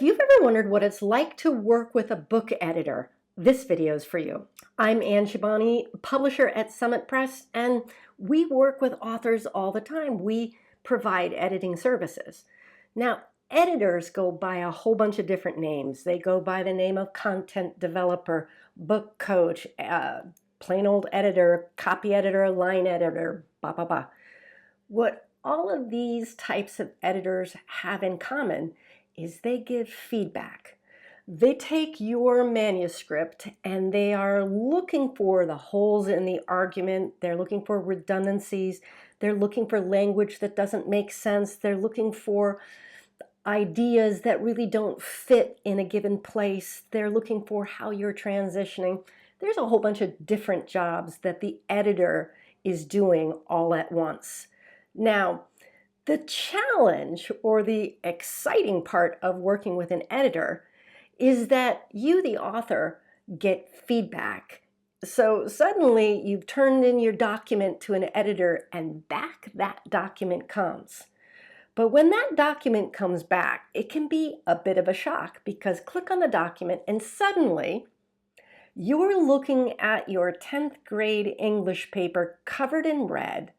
If you've ever wondered what it's like to work with a book editor, this video is for you. I'm Ann Shabani, publisher at Summit Press, and we work with authors all the time. We provide editing services. Now, editors go by a whole bunch of different names. They go by the name of content developer, book coach, plain old editor, copy editor, line editor, blah, blah, blah. What all of these types of editors have in common is they give feedback. They take your manuscript and they are looking for the holes in the argument. They're looking for redundancies. They're looking for language that doesn't make sense. They're looking for ideas that really don't fit in a given place. They're looking for how you're transitioning. There's a whole bunch of different jobs that the editor is doing all at once. Now, the challenge or the exciting part of working with an editor is that you, the author, get feedback. So suddenly you've turned in your document to an editor and back that document comes. But when that document comes back, it can be a bit of a shock because click on the document and suddenly you're looking at your 10th grade English paper covered in red,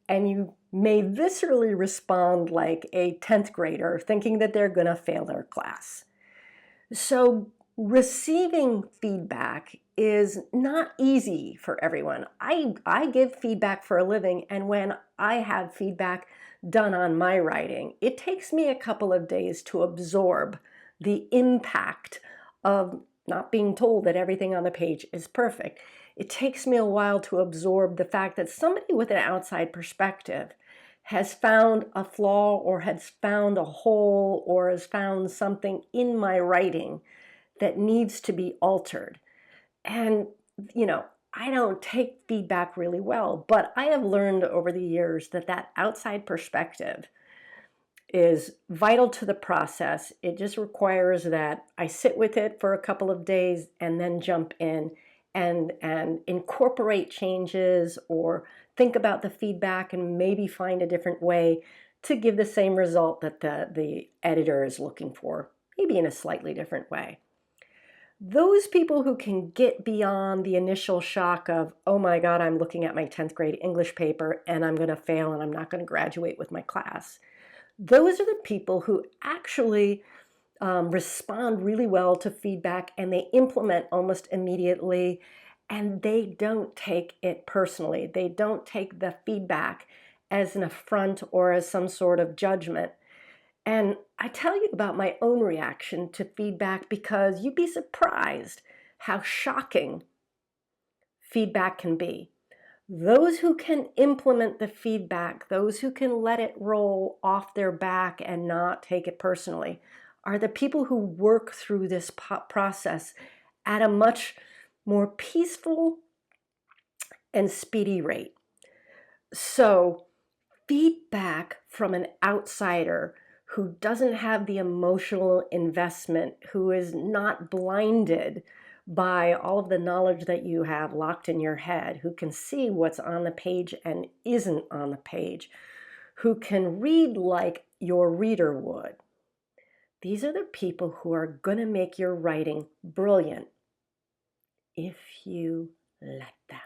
and you may viscerally respond like a 10th grader thinking that they're going to fail their class. So receiving feedback is not easy for everyone. I give feedback for a living, and when I have feedback done on my writing, it takes me a couple of days to absorb the impact of not being told that everything on the page is perfect. It takes me a while to absorb the fact that somebody with an outside perspective has found a flaw or has found a hole or has found something in my writing that needs to be altered. And, I don't take feedback really well, but I have learned over the years that that outside perspective is vital to the process. It just requires that I sit with it for a couple of days and then jump in and incorporate changes or think about the feedback and maybe find a different way to give the same result that the editor is looking for, maybe in a slightly different way. Those people who can get beyond the initial shock of, oh my God, I'm looking at my 10th grade English paper and I'm going to fail and I'm not going to graduate with my class. Those are the people who actually respond really well to feedback and they implement almost immediately, and they don't take it personally. They don't take the feedback as an affront or as some sort of judgment. And I tell you about my own reaction to feedback because you'd be surprised how shocking feedback can be. Those who can implement the feedback, those who can let it roll off their back and not take it personally, are the people who work through this process at a much more peaceful and speedy rate. So feedback from an outsider who doesn't have the emotional investment, who is not blinded by all of the knowledge that you have locked in your head, who can see what's on the page and isn't on the page, who can read like your reader would. These are the people who are going to make your writing brilliant if you let them.